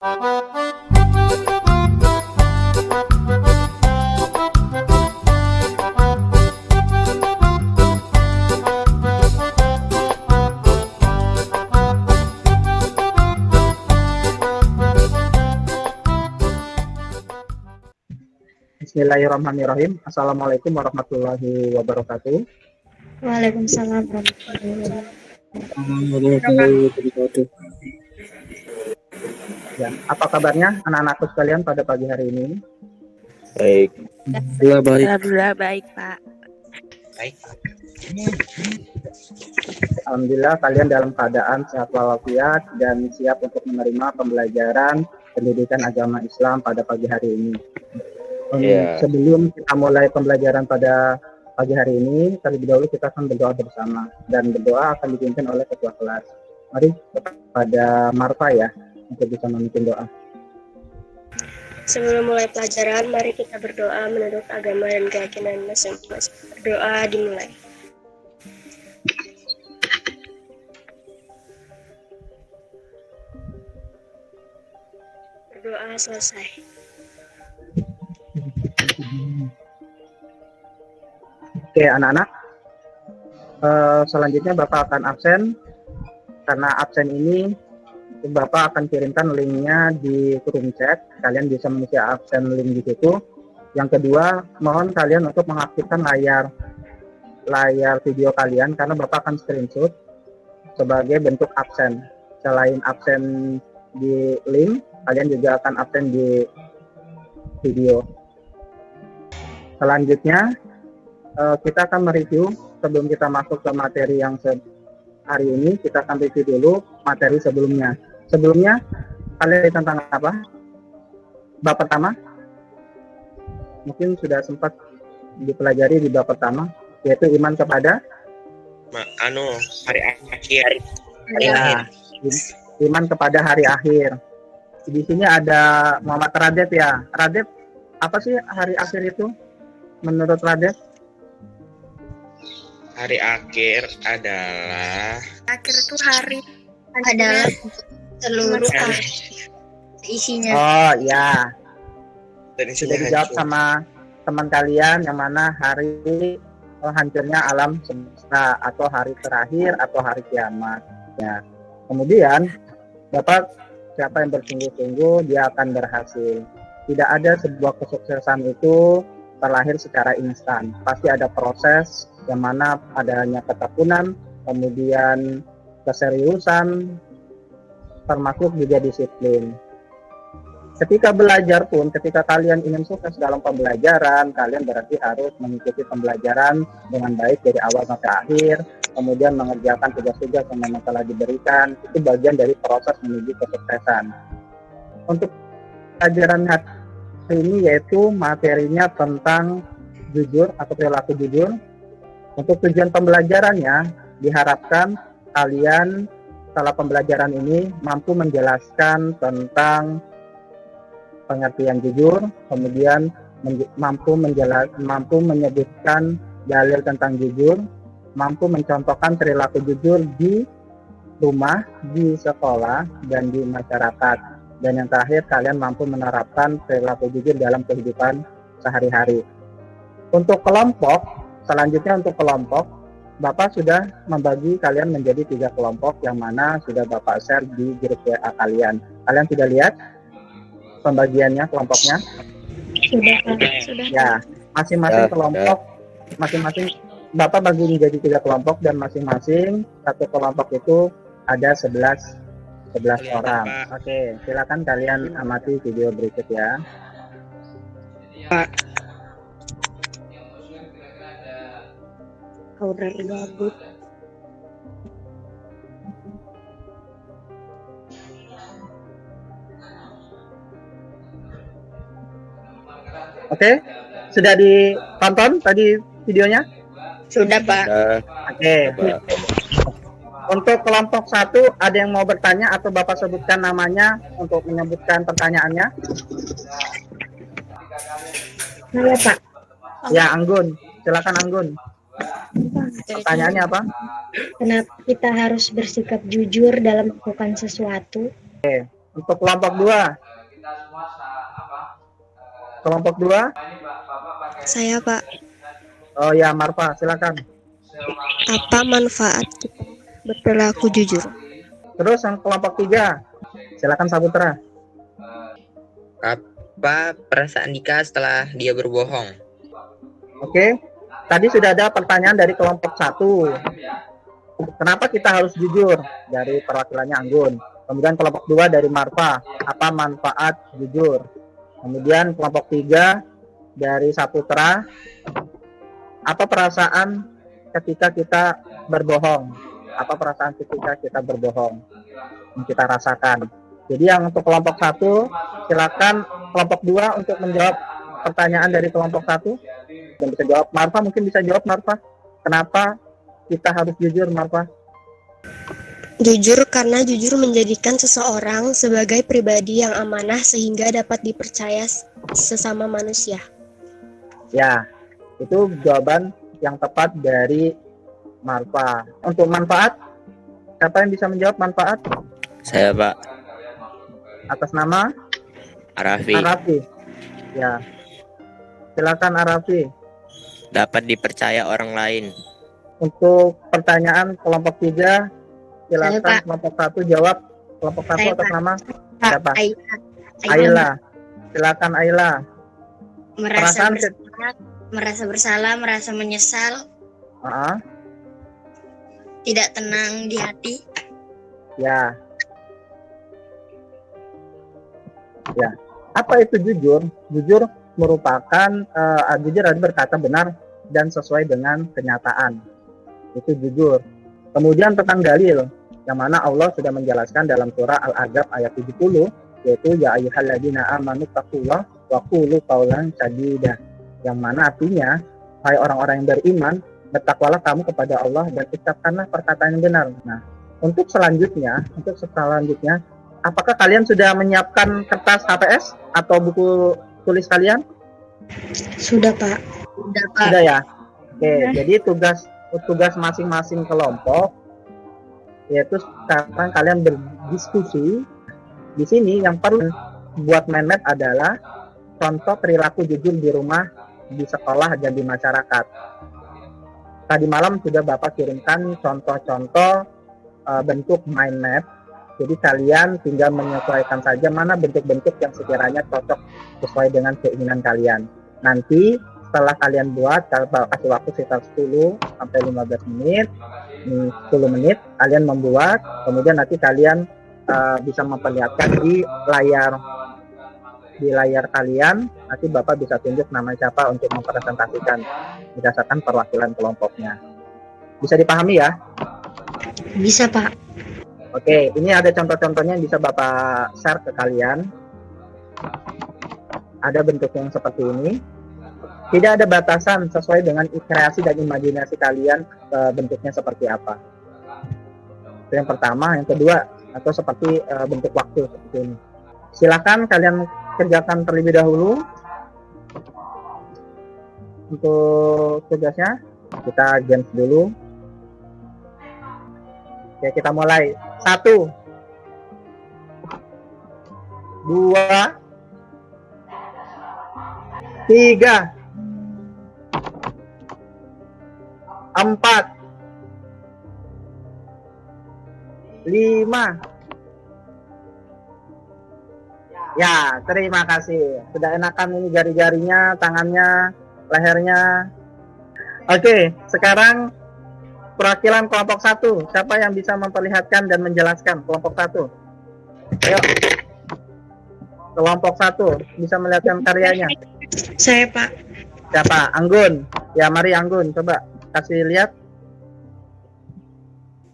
Bismillahirrahmanirrahim. Assalamualaikum warahmatullahi wabarakatuh. Waalaikumsalam warahmatullahi wabarakatuh. Ya, apa kabarnya anak-anakku sekalian pada pagi hari ini? Baik. Baik. Alhamdulillah baik, Pak. Baik. Alhamdulillah kalian dalam keadaan sehat walafiat dan siap untuk menerima pembelajaran pendidikan agama Islam pada pagi hari ini. Sebelum kita mulai pembelajaran pada pagi hari ini, terlebih dahulu kita akan berdoa bersama, dan berdoa akan dipimpin oleh ketua kelas. Mari kepada Marfa ya, untuk bisa memimpin doa. Sebelum mulai pelajaran, mari kita berdoa menurut agama dan keyakinan masing-masing. Berdoa dimulai. Berdoa selesai. Oke anak-anak, selanjutnya Bapak akan absen. Karena absen ini Bapak akan kirimkan linknya di room chat. Kalian bisa mengisi absen link di situ. Yang kedua, mohon kalian untuk mengaktifkan layar video kalian, karena Bapak akan screenshot sebagai bentuk absen. Selain absen di link, kalian juga akan absen di video. Selanjutnya kita akan mereview. Sebelum kita masuk ke materi yang hari ini, kita akan review dulu materi sebelumnya. Sebelumnya kalian tentang apa? Bab pertama mungkin sudah sempat dipelajari di bab pertama, yaitu iman kepada hari akhir. Ya, iman kepada hari akhir. Di sini ada Muhammad Radep ya. Radep, apa sih hari akhir itu menurut Radep? Hari akhir adalah itu hari adalah seluruh hari isinya. Oh ya, dan sudah dijawab sama teman kalian, yang mana hari hancurnya alam semesta, atau hari terakhir, atau hari kiamat. Ya. Kemudian Bapak, siapa yang bersungguh-sungguh dia akan berhasil. Tidak ada sebuah kesuksesan itu terlahir secara instan. Pasti ada proses yang mana adanya ketekunan, kemudian keseriusan, termasuk juga disiplin. Ketika belajar pun, ketika kalian ingin sukses dalam pembelajaran, kalian berarti harus mengikuti pembelajaran dengan baik dari awal sampai akhir, kemudian mengerjakan tugas-tugas yang memang telah diberikan. Itu bagian dari proses menuju kesuksesan. Untuk pelajaran hari ini yaitu materinya tentang jujur atau perilaku jujur. Untuk tujuan pembelajarannya, diharapkan kalian setelah pembelajaran ini mampu menjelaskan tentang pengertian jujur, kemudian mampu menyebutkan dalil tentang jujur, mampu mencontohkan perilaku jujur di rumah, di sekolah, dan di masyarakat. Dan yang terakhir, kalian mampu menerapkan perilaku jujur dalam kehidupan sehari-hari. Untuk kelompok, selanjutnya untuk kelompok, Bapak sudah membagi kalian menjadi 3 kelompok, yang mana sudah Bapak share di grup WA kalian. Kalian sudah lihat pembagiannya kelompoknya? Sudah. Ya, masing-masing kelompok, masing-masing Bapak bagi menjadi 3 kelompok, dan masing-masing satu kelompok itu ada 11 orang. Oke, silakan kalian amati video berikut ya. Pak. Udah gabut. Oke, sudah ditonton tadi videonya? Sudah, Pak. Oke. Untuk kelompok 1, ada yang mau bertanya atau Bapak sebutkan namanya untuk menyebutkan pertanyaannya? Saya, Pak. Ya, Anggun. Silakan Anggun. Pertanyaannya apa? Kenapa kita harus bersikap jujur dalam melakukan sesuatu? Untuk kelompok 2. Kelompok 2. Saya, Pak. Oh ya, Marfa, silakan. Apa manfaat kita berperilaku jujur? Terus yang kelompok 3. Silakan Saputra. Apa perasaan Dika setelah dia berbohong? Oke. Tadi sudah ada pertanyaan dari kelompok 1. Kenapa kita harus jujur? Dari perwakilannya Anggun. Kemudian kelompok 2 dari Marfa. Apa manfaat jujur? Kemudian kelompok 3 dari Saputra. Apa perasaan ketika kita berbohong? Apa perasaan ketika kita berbohong? Yang kita rasakan. Jadi yang untuk kelompok 1, silakan kelompok 2 untuk menjawab pertanyaan dari kelompok 1. Dan bisa jawab. Marfa mungkin bisa jawab, Marfa. Kenapa kita harus jujur, Marfa? Jujur karena jujur menjadikan seseorang sebagai pribadi yang amanah sehingga dapat dipercaya sesama manusia. Ya, itu jawaban yang tepat dari Marfa. Untuk manfaat, siapa yang bisa menjawab manfaat? Saya, Pak. Atas nama Arafi. Arafi. Ya, silakan Arafi. Dapat dipercaya orang lain. Untuk pertanyaan kelompok 3, Saya, silakan Pak. kelompok 1 jawab. Kelompok 1 Saya, atas Pak. nama Pak, siapa? Aila. Aila. Silakan Aila. Merasa Perasaan bersalah, merasa bersalah, merasa menyesal, Ah, tidak tenang di hati. ya. Ya. Apa itu jujur? Jujur merupakan jujur adalah berkata benar dan sesuai dengan kenyataan. Itu jujur. Kemudian tentang dalil, yang mana Allah sudah menjelaskan dalam surah Al-Ahzab ayat 70, yaitu ya ayyuhalladzina amanu taqullah wa qulu qawlan sadida. Yang mana artinya, hai orang-orang yang beriman, bertakwalah kamu kepada Allah dan ucapkanlah perkataan yang benar. Nah, untuk selanjutnya, apakah kalian sudah menyiapkan kertas HPS atau buku tulis kalian? Sudah, Pak. Udah, Pak. Sudah ya. Oke, jadi tugas masing-masing kelompok yaitu sekarang kalian berdiskusi. Di sini yang perlu buat mind map adalah contoh perilaku jujur di rumah, di sekolah, dan di masyarakat. Tadi malam sudah Bapak kirimkan contoh-contoh bentuk mind map. Jadi kalian tinggal menyesuaikan saja mana bentuk-bentuk yang sekiranya cocok sesuai dengan keinginan kalian. Nanti setelah kalian buat, kalau kasih waktu sekitar 10 sampai 15 menit, 10 menit kalian membuat, kemudian nanti kalian bisa memperlihatkan di layar kalian. Nanti Bapak bisa tunjuk nama siapa untuk mempresentasikan berdasarkan perwakilan kelompoknya. Bisa dipahami ya? Bisa, Pak. Oke, ini ada contoh-contohnya yang bisa Bapak share ke kalian. Ada bentuk yang seperti ini. Tidak ada batasan, sesuai dengan kreasi dan imajinasi kalian bentuknya seperti apa. Itu yang pertama. Yang kedua, atau seperti bentuk waktu seperti ini. Silakan kalian kerjakan terlebih dahulu. Untuk tugasnya, kita games dulu. Oke, kita mulai. 1, 2, 3, 4, 5. Ya, terima kasih. Sudah enakan ini jari-jarinya, tangannya, lehernya. Oke, sekarang perwakilan kelompok 1. Siapa yang bisa memperlihatkan dan menjelaskan kelompok 1? Ayo. Kelompok 1 bisa melihatkan karyanya. Saya, Pak. Siapa? Anggun. Ya, mari Anggun, coba kasih lihat.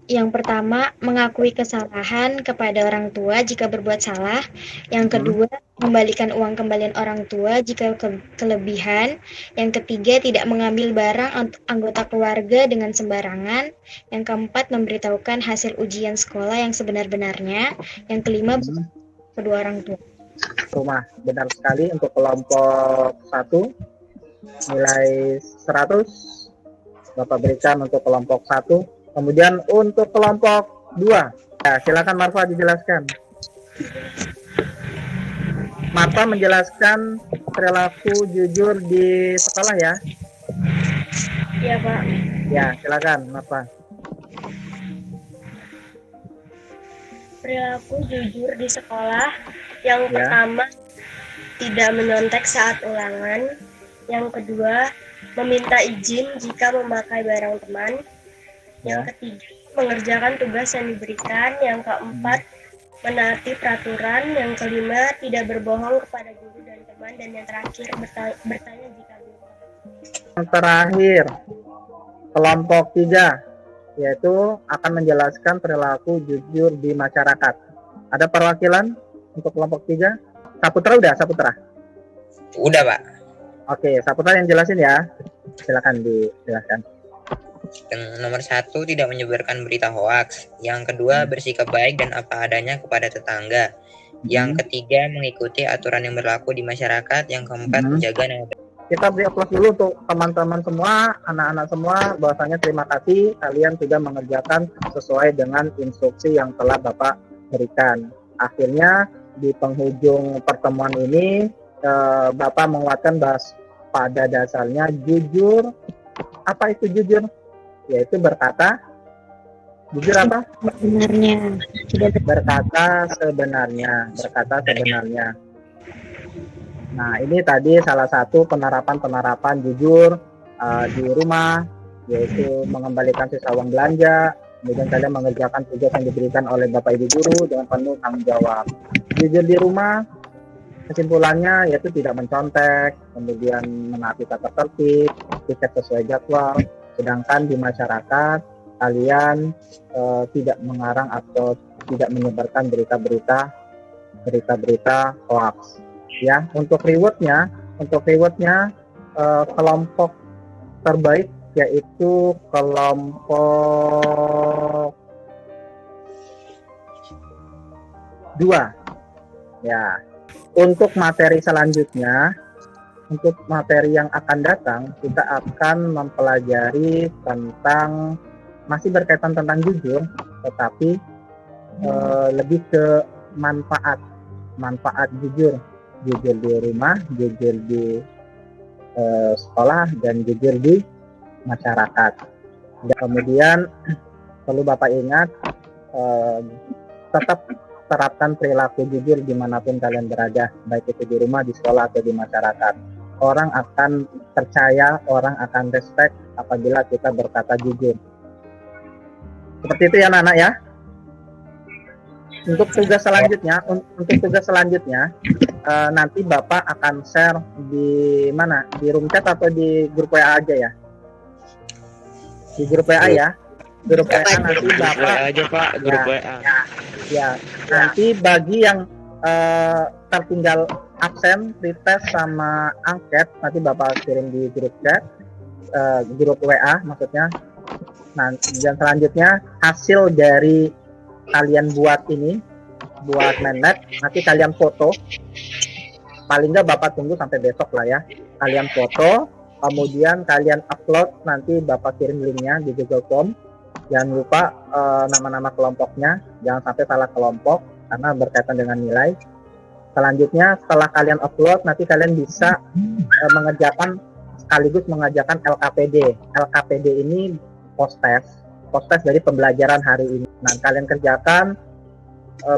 Yang pertama, mengakui kesalahan kepada orang tua jika berbuat salah. Yang kedua, membalikan uang kembalian orang tua jika kelebihan. Yang ketiga, tidak mengambil barang anggota keluarga dengan sembarangan. Yang keempat, memberitahukan hasil ujian sekolah yang sebenar-benarnya. Yang kelima, kedua orang tua. Rumah, benar sekali. Untuk kelompok 1 nilai 100 Bapak berikan untuk kelompok 1. Kemudian untuk kelompok 2, ya, silakan Marfa dijelaskan. Bapak menjelaskan perilaku jujur di sekolah ya. Iya, Pak. Ya, silakan, Bapak. Perilaku jujur di sekolah. Yang Ya. pertama, tidak menyontek saat ulangan. Yang kedua, meminta izin jika memakai barang teman. Yang Ya. ketiga, mengerjakan tugas yang diberikan. Yang keempat, menaati peraturan. Yang kelima, tidak berbohong kepada guru dan teman. Dan yang terakhir, bertanya jika belum paham. Yang terakhir, kelompok 3, yaitu akan menjelaskan perilaku jujur di masyarakat. Ada perwakilan untuk kelompok 3? Saputra udah, Saputra? Udah, Pak. Oke, Saputra yang jelasin ya. Silakan dijelaskan. Yang nomor 1, tidak menyebarkan berita hoaks. Yang kedua, bersikap baik dan apa adanya kepada tetangga. Yang ketiga, mengikuti aturan yang berlaku di masyarakat. Yang keempat, menjaga nama baik. Kita beri aplaus dulu untuk teman-teman semua, anak-anak semua, bahwasanya terima kasih kalian sudah mengerjakan sesuai dengan instruksi yang telah Bapak berikan. Akhirnya di penghujung pertemuan ini Bapak menguatkan bahwa pada dasarnya jujur. Apa itu jujur? Yaitu berkata jujur apa? Sebenarnya tidak Berkata sebenarnya. Nah, ini tadi salah satu penerapan jujur di rumah, yaitu mengembalikan sisa uang belanja, kemudian kalian mengerjakan tugas yang diberikan oleh Bapak Ibu guru dengan penuh tanggung jawab. Jujur di rumah, kesimpulannya yaitu tidak mencontek, kemudian menaati tata tertib, tiket sesuai jadwal, sedangkan di masyarakat kalian tidak mengarang atau tidak menyebarkan berita-berita hoax. Ya, untuk rewardnya kelompok terbaik yaitu kelompok 2. Ya, untuk materi selanjutnya, untuk materi yang akan datang, kita akan mempelajari tentang masih berkaitan tentang jujur, tetapi lebih ke manfaat jujur di rumah, jujur di sekolah, dan jujur di masyarakat. Dan kemudian perlu Bapak ingat, tetap terapkan perilaku jujur dimanapun kalian berada, baik itu di rumah, di sekolah, atau di masyarakat. Orang akan percaya, orang akan respect apabila kita berkata jujur. Seperti itu ya anak-anak ya. Untuk tugas selanjutnya, nanti Bapak akan share di mana? Di room chat atau di grup WA aja ya? Di grup WA ya. Grup WA nanti Bapak aja, Pak, grup WA. Ya, nanti bagi yang tertinggal absen, retest sama angket, nanti Bapak kirim di grup chat, grup WA maksudnya. Nah, dan selanjutnya hasil dari kalian buat mainnet, nanti kalian foto. Paling nggak Bapak tunggu sampai besok lah ya. Kalian foto, kemudian kalian upload, nanti Bapak kirim linknya di Google Form. Jangan lupa nama-nama kelompoknya, jangan sampai salah kelompok karena berkaitan dengan nilai. Selanjutnya setelah kalian upload, nanti kalian bisa sekaligus mengerjakan LKPD. LKPD ini post test dari pembelajaran hari ini. Nah, kalian kerjakan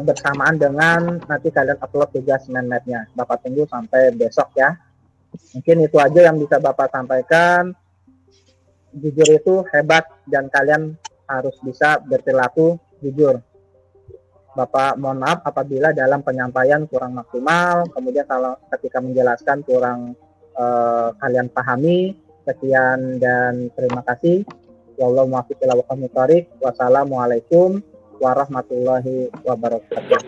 bersamaan dengan nanti kalian upload tugas mainnetnya. Bapak tunggu sampai besok ya. Mungkin itu aja yang bisa Bapak sampaikan. Jujur itu hebat dan kalian harus bisa berperilaku jujur. Bapak mohon maaf apabila dalam penyampaian kurang maksimal, kemudian kalau ketika menjelaskan kurang kalian pahami. Sekian dan terima kasih. Wallahu muwaffiq ila aqwamit thoriq. Wassalamualaikum warahmatullahi wabarakatuh.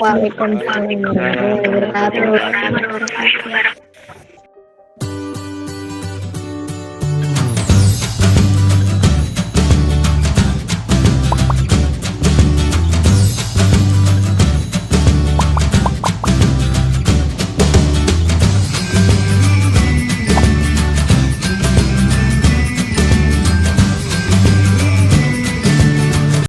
Waalaikumsalam warahmatullahi wabarakatuh.